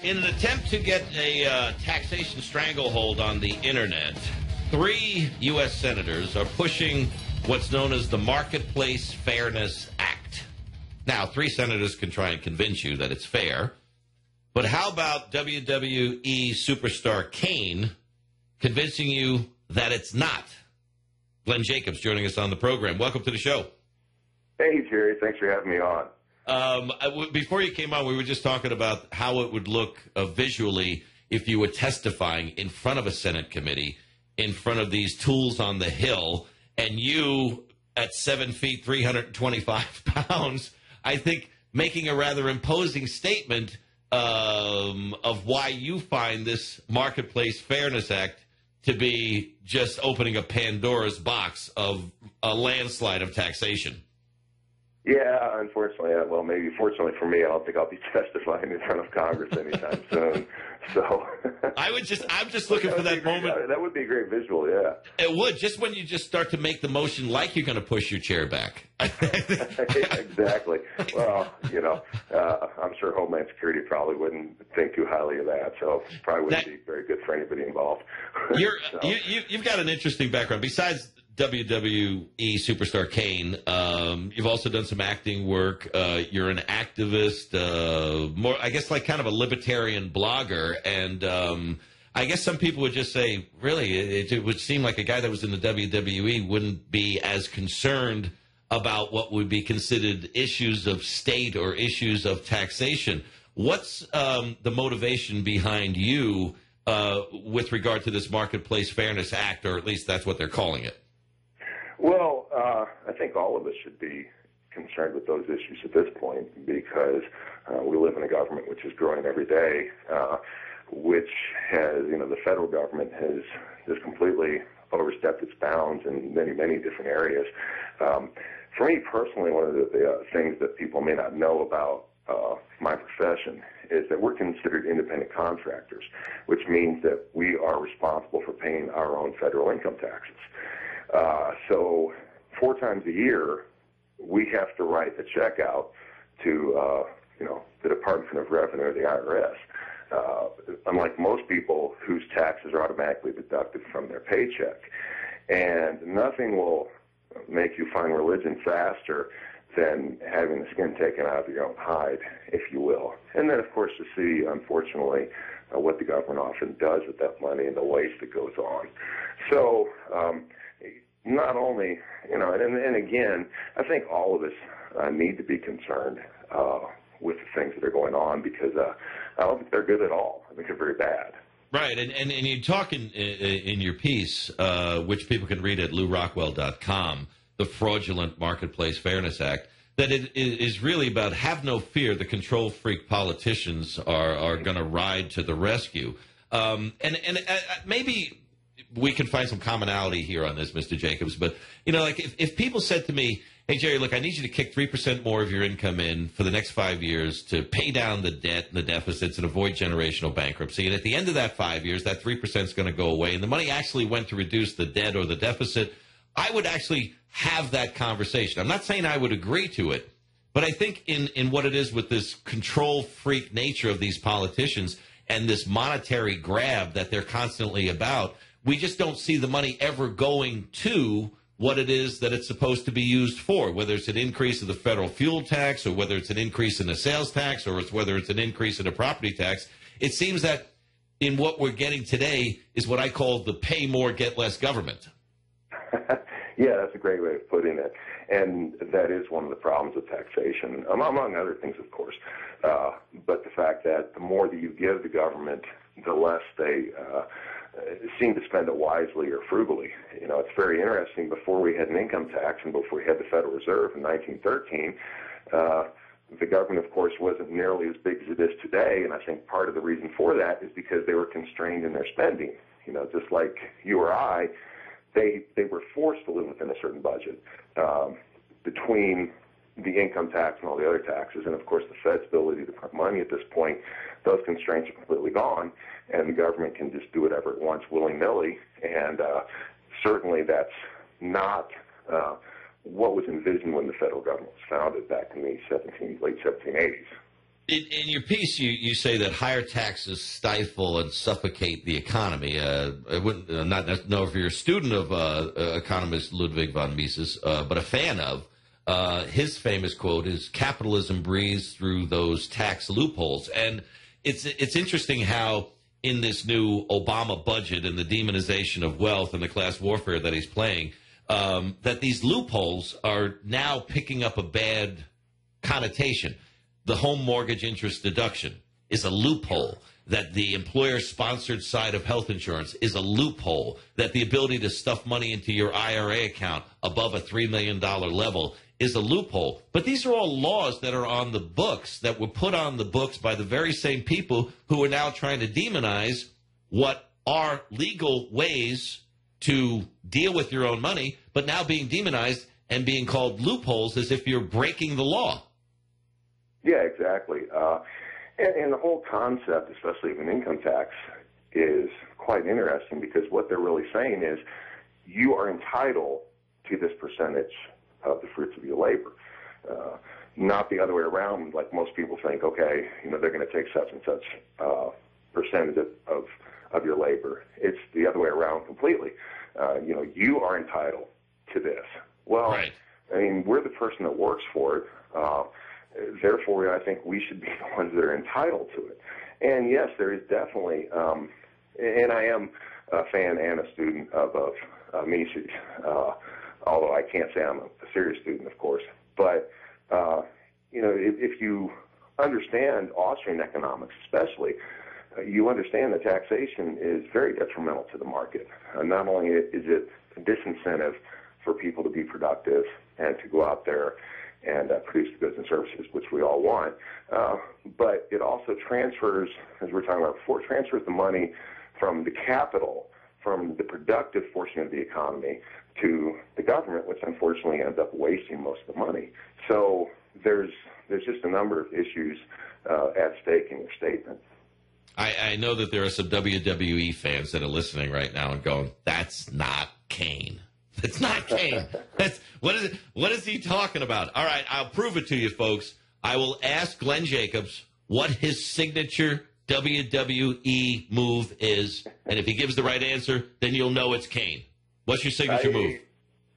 In an attempt to get a taxation stranglehold on the internet, 3 U.S. senators are pushing what's known as the Marketplace Fairness Act. Now, 3 senators can try and convince you that it's fair, but how about WWE superstar Kane convincing you that it's not? Glenn Jacobs joining us on the program. Welcome to the show. Hey, Jerry. Thanks for having me on. Before you came on, we were just talking about how it would look visually if you were testifying in front of a Senate committee, in front of these tools on the Hill, and you at 7 feet, 325 pounds, I think making a rather imposing statement of why you find this Marketplace Fairness Act to be just opening a Pandora's box of a landslide of taxation. Yeah, unfortunately, well, maybe fortunately for me, I don't think I'll be testifying in front of Congress anytime soon. So I'm just looking for that moment. That would be a great visual, yeah. It would, just when you just start to make the motion like you're going to push your chair back. Exactly. Well, I'm sure Homeland Security probably wouldn't think too highly of that, so probably wouldn't be very good for anybody involved. You've got an interesting background. Besides WWE superstar Kane, you've also done some acting work. You're an activist, more, I guess, like kind of a libertarian blogger. And I guess some people would just say, really, it would seem like a guy that was in the WWE wouldn't be as concerned about what would be considered issues of state or issues of taxation. What's the motivation behind you with regard to this Marketplace Fairness Act, or at least that's what they're calling it? Well, I think all of us should be concerned with those issues at this point because we live in a government which is growing every day, which has, the federal government has just completely overstepped its bounds in many, many different areas. For me personally, one of the things that people may not know about my profession is that we're considered independent contractors, which means that we are responsible for paying our own federal income taxes. So 4 times a year, we have to write a check out to, the Department of Revenue or the IRS. Unlike most people whose taxes are automatically deducted from their paycheck. And nothing will make you find religion faster than having the skin taken out of your own hide, if you will. And then, of course, to see, unfortunately, what the government often does with that money and the waste that goes on. So, not only, and again, I think all of us need to be concerned with the things that are going on because I don't think they're good at all. I think they're very bad. Right, and you talk in your piece, which people can read at LouRockwell.com, the Fraudulent Marketplace Fairness Act, that it is really about have no fear, the control freak politicians are going to ride to the rescue. And maybe we can find some commonality here on this, Mr. Jacobs. But, like if people said to me, hey, Jerry, look, I need you to kick 3% more of your income in for the next 5 years to pay down the debt and the deficits and avoid generational bankruptcy. And at the end of that 5 years, that 3% is going to go away. And the money actually went to reduce the debt or the deficit. I would actually have that conversation. I'm not saying I would agree to it. But I think in what it is with this control freak nature of these politicians and this monetary grab that they're constantly about, we just don't see the money ever going to what it is that it's supposed to be used for, whether it's an increase of the federal fuel tax or whether it's an increase in the sales tax or whether it's an increase in the property tax. It seems that in what we're getting today is what I call the pay more, get less government. Yeah, that's a great way of putting it. And that is one of the problems with taxation, among other things, of course. But the fact that the more that you give the government, the less they seem to spend it wisely or frugally. It's very interesting. Before we had an income tax and before we had the Federal Reserve in 1913, the government, of course, wasn't nearly as big as it is today. And I think part of the reason for that is because they were constrained in their spending. Just like you or I, they were forced to live within a certain budget between the income tax and all the other taxes. And, of course, the Fed's ability to print money at this point, those constraints are completely gone, and the government can just do whatever it wants willy-nilly. And certainly that's not what was envisioned when the federal government was founded back in the late 1780s. In your piece, you say that higher taxes stifle and suffocate the economy. I wouldn't not know if you're a student of economist Ludwig von Mises, but a fan of. His famous quote is, "Capitalism breathes through those tax loopholes." And it's interesting how in this new Obama budget and the demonization of wealth and the class warfare that he's playing, that these loopholes are now picking up a bad connotation. The home mortgage interest deduction is a loophole. That the employer-sponsored side of health insurance is a loophole. That the ability to stuff money into your IRA account above a $3 million level is a loophole. But these are all laws that are on the books, that were put on the books by the very same people who are now trying to demonize what are legal ways to deal with your own money, but now being demonized and being called loopholes as if you're breaking the law. Yeah, exactly. And the whole concept, especially of an income tax, is quite interesting, because what they're really saying is you are entitled to this percentage of the fruits of your labor, not the other way around. Like most people think, okay, they're going to take such and such percentage of your labor. It's the other way around completely. You are entitled to this. Well, right. I mean, we're the person that works for it. Therefore, I think we should be the ones that are entitled to it. And yes, there is definitely, and I am a fan and a student of Mises, although I can't say I'm a serious student, of course. But, if you understand Austrian economics especially, you understand that taxation is very detrimental to the market. Not only is it a disincentive for people to be productive and to go out there and produce the goods and services, which we all want, but it also transfers, as we were talking about before, transfers the money from the capital, from the productive portion of the economy, to the government, which unfortunately ends up wasting most of the money. So there's just a number of issues at stake in your statement. I know that there are some WWE fans that are listening right now and going, "That's not Kane. That's not Kane. What is it? What is he talking about?" All right, I'll prove it to you, folks. I will ask Glenn Jacobs what his signature WWE move is, and if he gives the right answer, then you'll know it's Kane. What's your signature move?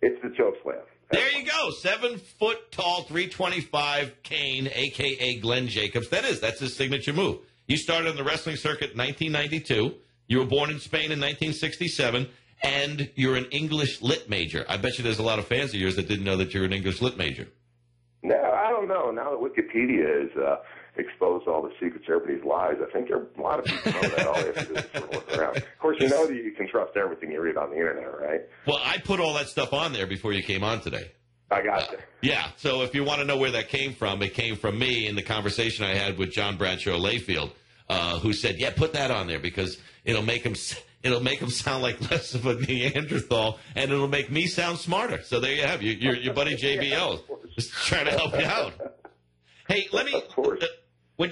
It's the choke slam. There you go. 7 foot tall, 325 Kane, a.k.a. Glenn Jacobs. That's his signature move. You started on the wrestling circuit in 1992. You were born in Spain in 1967, and you're an English lit major. I bet you there's a lot of fans of yours that didn't know that you're an English lit major. No, I don't know. Now that Wikipedia has exposed all the secrets of everybody's lives, I think a lot of people know that. All they have to do is sort of look around. Of course, you know that you can trust everything you read on the internet, right? Well, I put all that stuff on there before you came on today. I got you. Yeah, so if you want to know where that came from, it came from me in the conversation I had with John Bradshaw Layfield, who said, "Yeah, put that on there because it'll make him sound like less of a Neanderthal, and it'll make me sound smarter." So there you have your buddy JBL just trying to help you out. Hey, let me.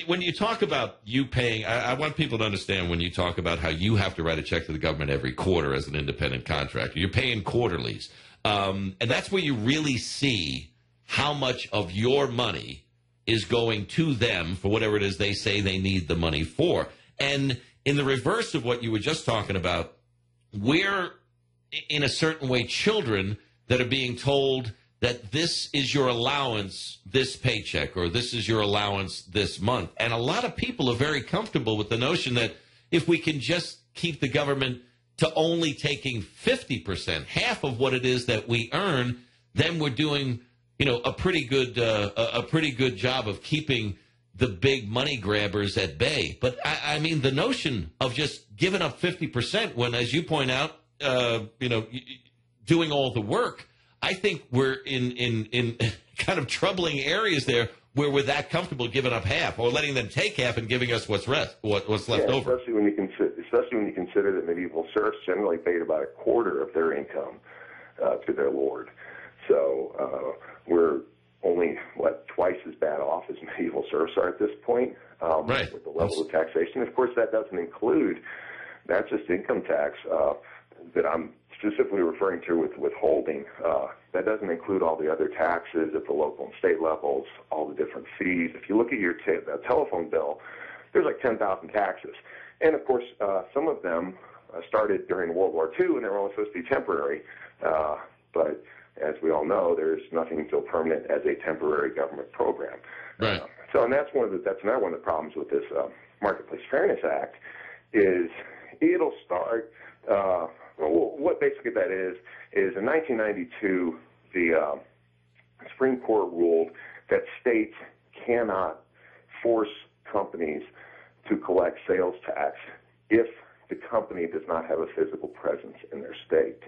When you talk about you paying, I want people to understand when you talk about how you have to write a check to the government every quarter as an independent contractor. You're paying quarterlies. And that's where you really see how much of your money is going to them for whatever it is they say they need the money for. And in the reverse of what you were just talking about, we're, in a certain way, children that are being told that this is your allowance this paycheck, or this is your allowance this month. And a lot of people are very comfortable with the notion that if we can just keep the government to only taking 50%, half of what it is that we earn, then we're doing, a pretty good job of keeping the big money grabbers at bay. But I mean, the notion of just giving up 50% when, as you point out, doing all the work, I think we're in kind of troubling areas there where we're that comfortable giving up half, or letting them take half and giving us what's left over. Especially when you consider that medieval serfs generally paid about a quarter of their income to their lord. So we're only twice as bad off as medieval serfs are at this point, right, with the level of taxation. Of course, that doesn't include not just income tax that I'm specifically referring to with withholding. That doesn't include all the other taxes at the local and state levels, all the different fees. If you look at your telephone bill, there's like 10,000 taxes. And, of course, some of them started during World War II, and they were only supposed to be temporary. But as we all know, there's nothing so permanent as a temporary government program. Right. And that's another one of the problems with this Marketplace Fairness Act is it'll start. What basically that is in 1992 the Supreme Court ruled that states cannot force companies to collect sales tax if the company does not have a physical presence in their state.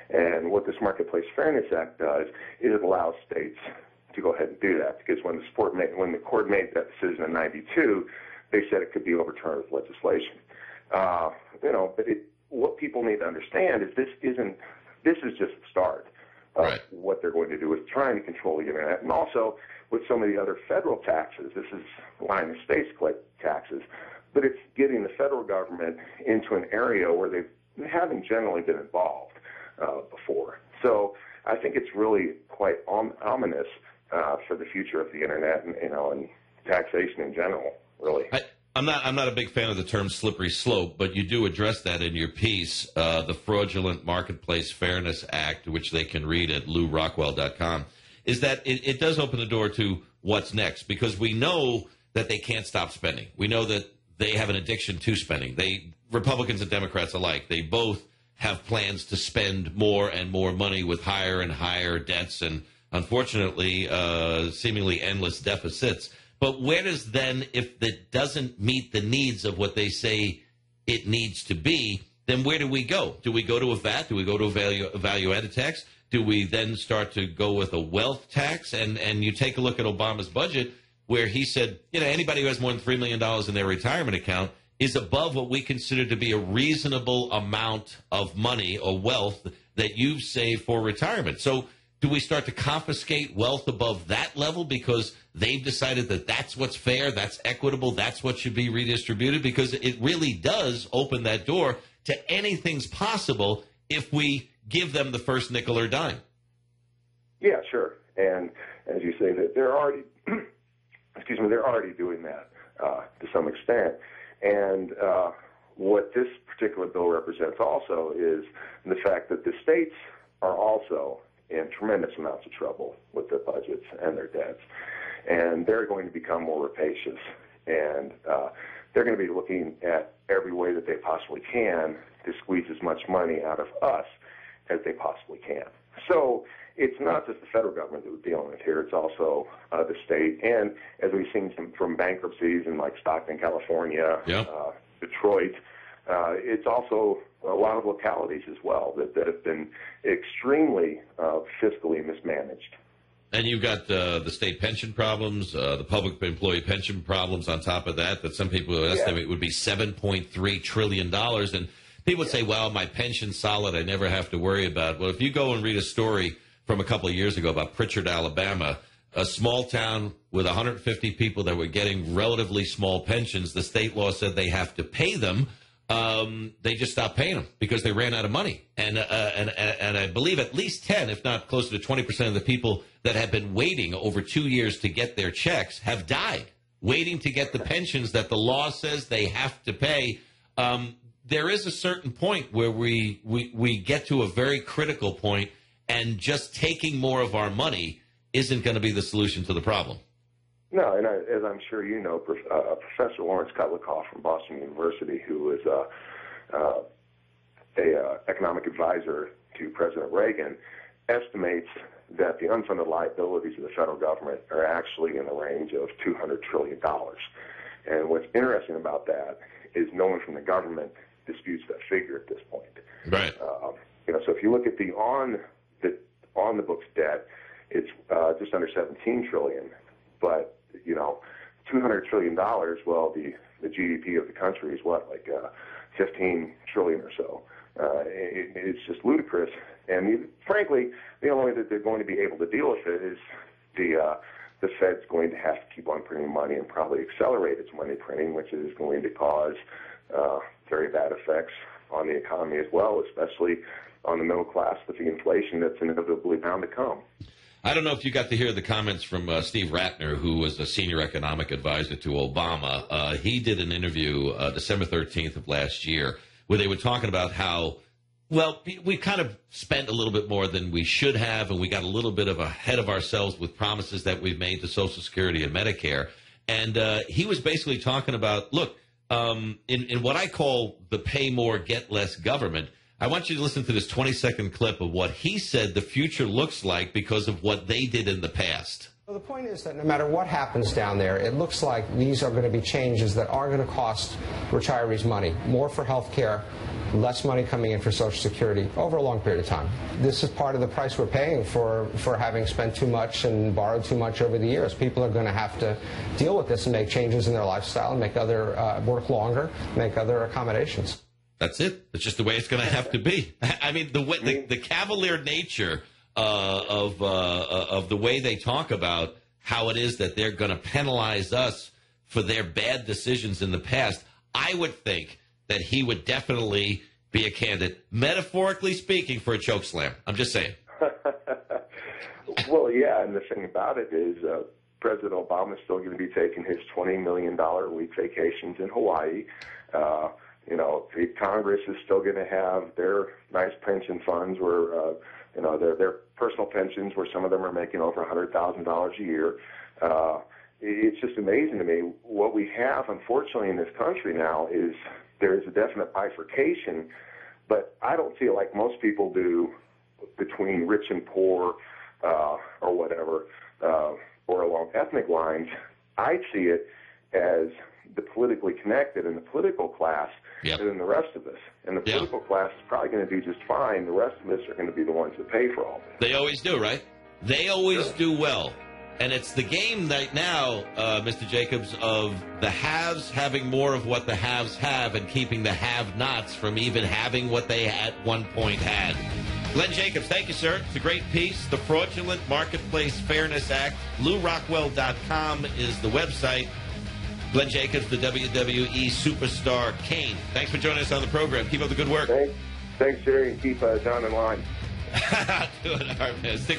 And what this Marketplace Fairness Act does is it allows states to go ahead and do that, because when the court made that decision in '92, they said it could be overturned with legislation. But what people need to understand is this is just the start of right. what they're going to do with trying to control the internet, and also with some of the other federal taxes. This is allowing the states to collect taxes, but it's getting the federal government into an area where they haven't generally been involved before. So I think it's really quite ominous for the future of the internet and taxation in general, really. I'm not a big fan of the term slippery slope, but you do address that in your piece, the Fraudulent Marketplace Fairness Act, which they can read at LouRockwell.com, is that it does open the door to what's next, because we know that they can't stop spending. We know that they have an addiction to spending. Republicans and Democrats alike, they both have plans to spend more and more money with higher and higher debts and, unfortunately, seemingly endless deficits. But where does then, if it doesn't meet the needs of what they say it needs to be, then where do we go? Do we go to a VAT? Do we go to a value-added tax? Do we then start to go with a wealth tax? And you take a look at Obama's budget, where he said, anybody who has more than $3 million in their retirement account is above what we consider to be a reasonable amount of money or wealth that you've saved for retirement. So do we start to confiscate wealth above that level because they've decided that that's what's fair, that's equitable, that's what should be redistributed? Because it really does open that door to anything's possible if we give them the first nickel or dime. Yeah, sure. And as you say, that they're already, they're already doing that to some extent. And what this particular bill represents also is the fact that the states are also in tremendous amounts of trouble with their budgets and their debts. And they're going to become more rapacious. And they're going to be looking at every way that they possibly can to squeeze as much money out of us as they possibly can. So it's not just the federal government that we're dealing with here. It's also the state. And as we've seen from bankruptcies in like Stockton, California, Detroit, it's also a lot of localities as well that have been extremely fiscally mismanaged. And you've got the state pension problems, the public employee pension problems on top of that some people would estimate would be $7.3 trillion. And people would say, well, my pension's solid, I never have to worry about it. Well, if you go and read a story from a couple of years ago about Pritchard, Alabama, a small town with 150 people that were getting relatively small pensions, the state law said they have to pay them. They just stopped paying them because they ran out of money. And I believe at least 10, if not closer to 20% of the people that have been waiting over 2 years to get their checks have died, waiting to get the pensions that the law says they have to pay. There is a certain point where we get to a very critical point, and just taking more of our money isn't going to be the solution to the problem. No, and as I'm sure you know, Professor Lawrence Kutlikoff from Boston University, who is a economic advisor to President Reagan, estimates that the unfunded liabilities of the federal government are actually in the range of $200 trillion. And what's interesting about that is no one from the government disputes that figure at this point. Right. So if you look at the on the books debt, it's just under $17 trillion. But $200 trillion. Well, the GDP of the country is what, like $15 trillion or so. It's just ludicrous. And frankly, the only way that they're going to be able to deal with it is the Fed's going to have to keep on printing money and probably accelerate its money printing, which is going to cause very bad effects on the economy as well, especially on the middle class with the inflation that's inevitably bound to come. I don't know if you got to hear the comments from Steve Ratner, who was a senior economic advisor to Obama. He did an interview December 13th of last year where they were talking about how, well, we kind of spent a little bit more than we should have, and we got a little bit of ahead of ourselves with promises that we've made to Social Security and Medicare. And he was basically talking about, look, in what I call the pay more, get less government, I want you to listen to this 20-second clip of what he said the future looks like because of what they did in the past. Well, the point is that no matter what happens down there, it looks like these are going to be changes that are going to cost retirees money, more for health care, less money coming in for Social Security over a long period of time. This is part of the price we're paying for having spent too much and borrowed too much over the years. People are going to have to deal with this and make changes in their lifestyle and make other work longer, make other accommodations. That's it. It's just the way it's going to have to be. I mean, the cavalier nature of the way they talk about how it is that they're going to penalize us for their bad decisions in the past, I would think that he would definitely be a candidate, metaphorically speaking, for a chokeslam. I'm just saying. Well, yeah, and the thing about it is President Obama is still going to be taking his $20 million a week vacations in Hawaii. You know, the Congress is still going to have their nice pension funds where, you know, their personal pensions where some of them are making over $100,000 a year. It's just amazing to me. What we have, unfortunately, in this country now is there is a definite bifurcation, but I don't feel like most people do between rich and poor or whatever, or along ethnic lines. I see it as the politically connected and the political class, yep, and then the rest of us. And the political class is probably going to do just fine. The rest of us are going to be the ones that pay for all this. They always do, right? They always do well. And it's the game right now, Mr. Jacobs, of the haves having more of what the haves have and keeping the have-nots from even having what they at one point had. Glenn Jacobs, thank you, sir. It's a great piece. The Fraudulent Marketplace Fairness Act. LouRockwell.com is the website. Glenn Jacobs, the WWE superstar Kane. Thanks for joining us on the program. Keep up the good work. Thanks, Jerry, and keep John in line. Doing all right, man. Stick